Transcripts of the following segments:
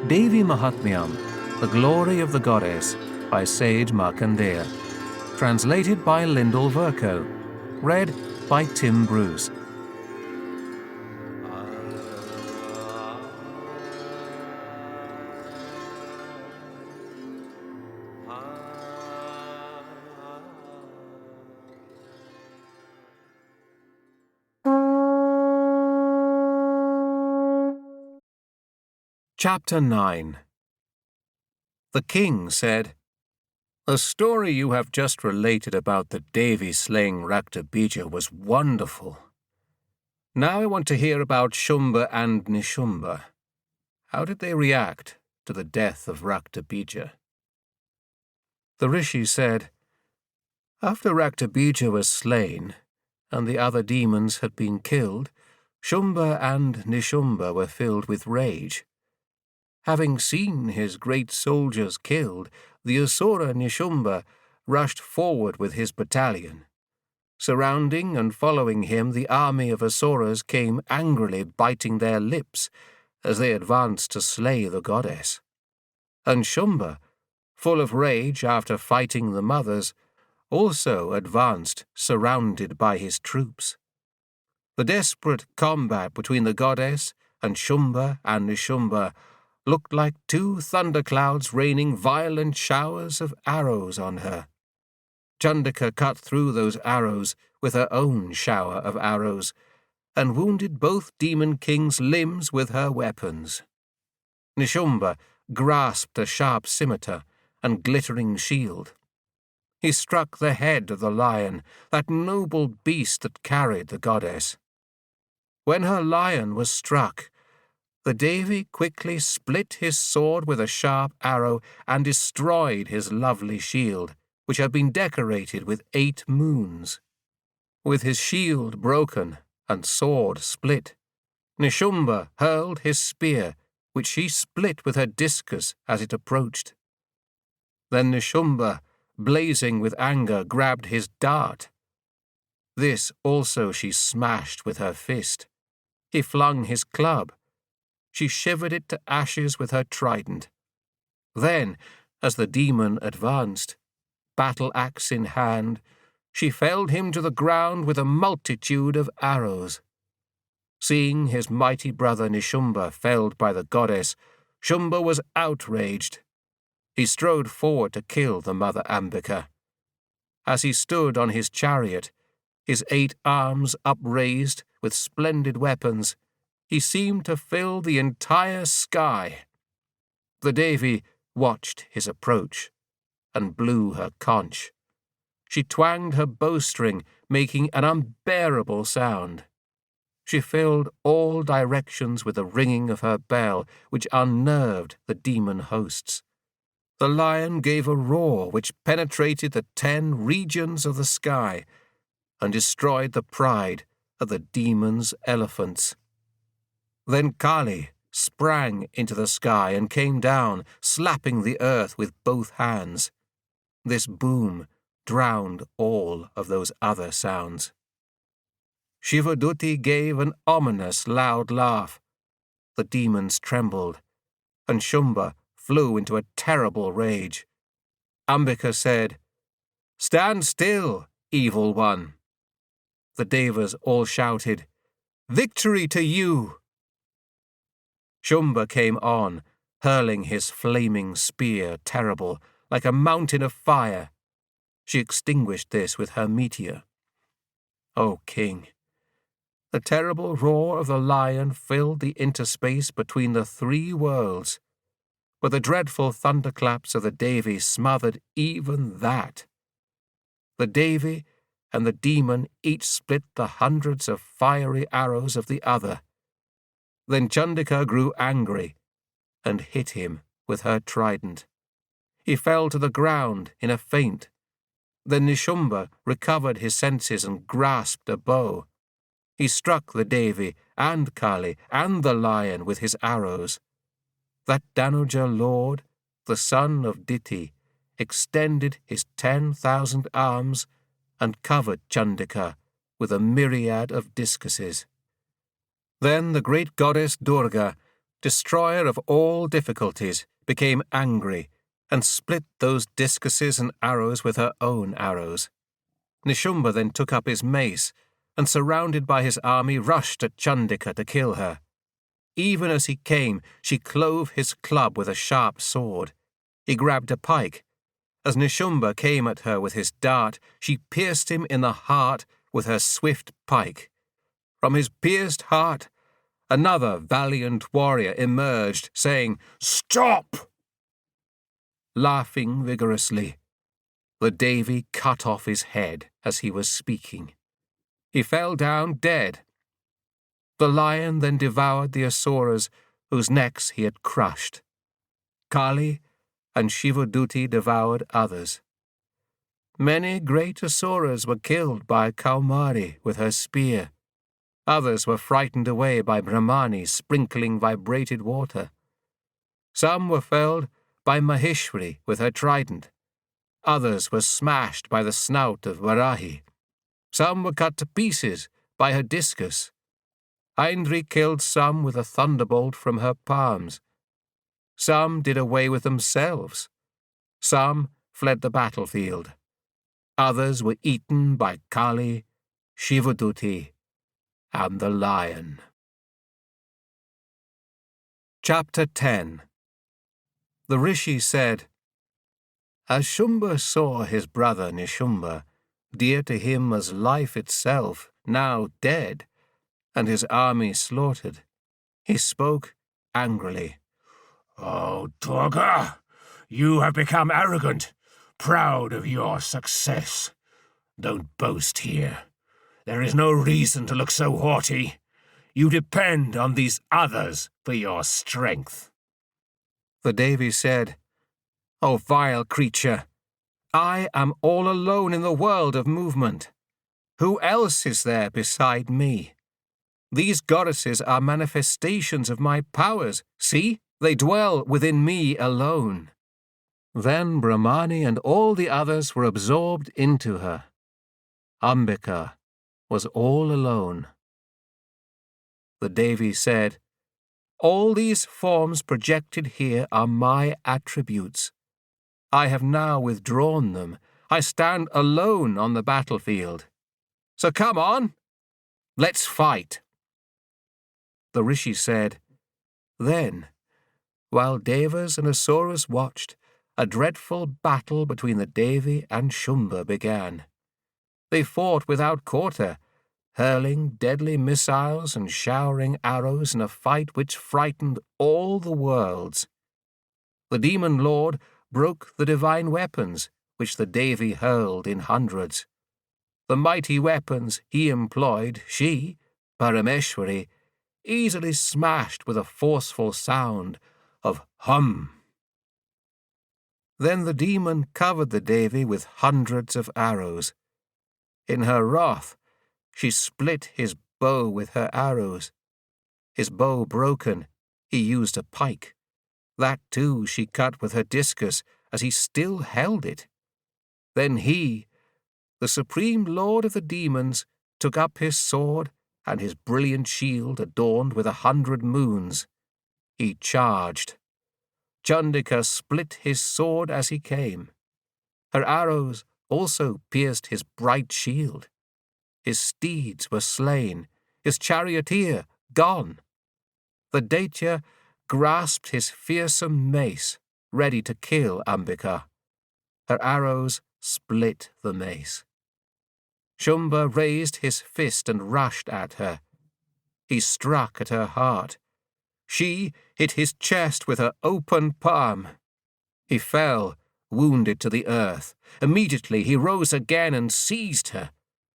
DEVI MAHATMYAM, The Glory of the Goddess, by Sage Markandeya. Translated by Lyndal Vercoe. Read by Tim Bruce. Chapter 9. The king said, "The story you have just related about the Devi slaying Raktabija was wonderful. Now I want to hear about Shumba and Nishumba. How did they react to the death of Raktabija?" The rishi said, "After Raktabija was slain, and the other demons had been killed, Shumba and Nishumba were filled with rage. Having seen his great soldiers killed, the Asura Nishumba rushed forward with his battalion. Surrounding and following him, the army of Asuras came angrily biting their lips as they advanced to slay the goddess. And Shumba, full of rage after fighting the mothers, also advanced surrounded by his troops. The desperate combat between the goddess and Shumba and Nishumba looked like two thunderclouds raining violent showers of arrows on her. Chandika cut through those arrows with her own shower of arrows, and wounded both demon kings' limbs with her weapons. Nishumba grasped a sharp scimitar and glittering shield. He struck the head of the lion, that noble beast that carried the goddess. When her lion was struck, the Devi quickly split his sword with a sharp arrow and destroyed his lovely shield, which had been decorated with 8 moons. With his shield broken and sword split, Nishumba hurled his spear, which she split with her discus as it approached. Then Nishumba, blazing with anger, grabbed his dart. This also she smashed with her fist. He flung his club. She shivered it to ashes with her trident. Then, as the demon advanced, battle-axe in hand, she felled him to the ground with a multitude of arrows. Seeing his mighty brother Nishumba felled by the goddess, Shumba was outraged. He strode forward to kill the mother Ambika. As he stood on his chariot, his 8 arms upraised with splendid weapons, he seemed to fill the entire sky. The Devi watched his approach and blew her conch. She twanged her bowstring, making an unbearable sound. She filled all directions with the ringing of her bell, which unnerved the demon hosts. The lion gave a roar which penetrated the 10 regions of the sky and destroyed the pride of the demons' elephants. Then Kali sprang into the sky and came down, slapping the earth with both hands. This boom drowned all of those other sounds. Shivaduti gave an ominous loud laugh. The demons trembled, and Shumba flew into a terrible rage. Ambika said, "Stand still, evil one." The Devas all shouted, "Victory to you!" Shumba came on, hurling his flaming spear terrible, like a mountain of fire. She extinguished this with her meteor. O king, the terrible roar of the lion filled the interspace between the 3 worlds, but the dreadful thunderclaps of the Devi smothered even that. The Devi and the demon each split the hundreds of fiery arrows of the other. Then Chandika grew angry and hit him with her trident. He fell to the ground in a faint. Then Nishumba recovered his senses and grasped a bow. He struck the Devi and Kali and the lion with his arrows. That Danuja lord, the son of Diti, extended his 10,000 arms and covered Chandika with a myriad of discuses. Then the great goddess Durga destroyer of all difficulties, became angry and split those discuses and arrows with her own arrows. Nishumba then took up his mace and, surrounded by his army, rushed at Chandika to kill her. Even as he came, she clove his club with a sharp sword. He grabbed a pike. As Nishumba came at her with his dart, she pierced him in the heart with her swift pike. From his pierced heart, another valiant warrior emerged, saying, "Stop!" Laughing vigorously, the Devi cut off his head as he was speaking. He fell down dead. The lion then devoured the asuras whose necks he had crushed. Kali and Shivaduti devoured others. Many great asuras were killed by Kaumari with her spear. Others were frightened away by Brahmani sprinkling vibrated water. Some were felled by Maheshwari with her trident. Others were smashed by the snout of Varahi. Some were cut to pieces by her discus. Aindri killed some with a thunderbolt from her palms. Some did away with themselves. Some fled the battlefield. Others were eaten by Kali, Shivaduti, and the lion. Chapter 10. The Rishi said, As Shumba saw his brother Nishumba, dear to him as life itself, now dead, and his army slaughtered, he spoke angrily. "Oh, Durga, you have become arrogant, proud of your success. Don't boast here. There is no reason to look so haughty. You depend on these others for your strength." The Devi said, O vile creature, I am all alone in the world of movement. Who else is there beside me? These goddesses are manifestations of my powers. See, they dwell within me alone. Then Brahmani and all the others were absorbed into her. Ambika was all alone. The Devi said, All these forms projected here are my attributes. I have now withdrawn them. I stand alone on the battlefield. So come on, let's fight. The Rishi said, Then, while Devas and Asuras watched, a dreadful battle between the Devi and Shumba began. They fought without quarter, hurling deadly missiles and showering arrows in a fight which frightened all the worlds. The demon lord broke the divine weapons, which the Devi hurled in hundreds. The mighty weapons he employed, she, Parameshwari, easily smashed with a forceful sound of hum. Then the demon covered the Devi with hundreds of arrows. In her wrath, she split his bow with her arrows. His bow broken, he used a pike. That too she cut with her discus as he still held it. Then he, the supreme lord of the demons, took up his sword and his brilliant shield adorned with 100 moons. He charged. Chandika split his sword as he came. Her arrows also pierced his bright shield. His steeds were slain, his charioteer gone. The Daitya grasped his fearsome mace, ready to kill Ambika. Her arrows split the mace. Shumba raised his fist and rushed at her. He struck at her heart. She hit his chest with her open palm. He fell, wounded to the earth. Immediately he rose again and seized her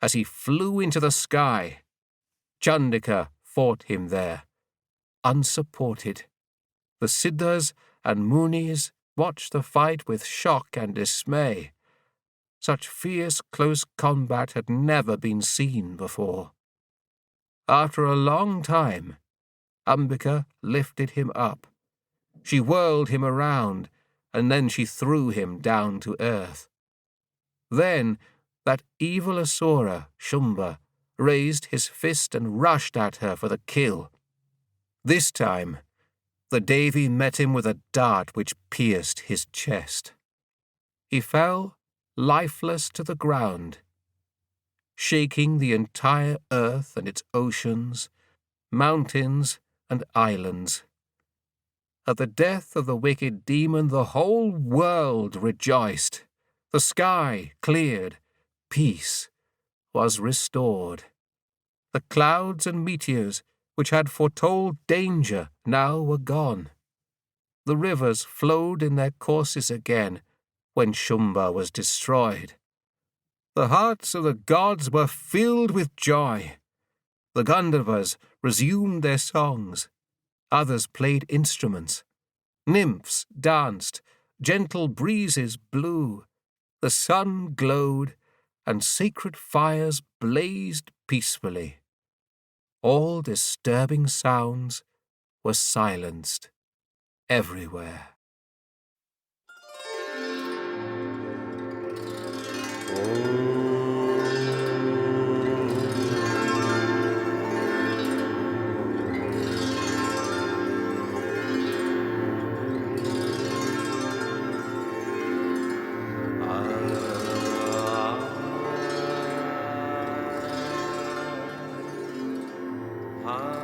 as he flew into the sky. Chandika fought him there, unsupported. The Siddhas and Munis watched the fight with shock and dismay. Such fierce close combat had never been seen before. After a long time, Ambika lifted him up. She whirled him around, and then she threw him down to earth. Then that evil Asura, Shumba, raised his fist and rushed at her for the kill. This time, The Devi met him with a dart which pierced his chest. He fell lifeless to the ground, shaking the entire earth and its oceans, mountains and islands. At the death of the wicked demon, the whole world rejoiced. The sky cleared. Peace was restored. The clouds and meteors, which had foretold danger, now were gone. The rivers flowed in their courses again when Shumba was destroyed. The hearts of the gods were filled with joy. The Gandharvas resumed their songs. Others played instruments. Nymphs danced. Gentle breezes blew. The sun glowed, and sacred fires blazed peacefully. All disturbing sounds were silenced everywhere. Ah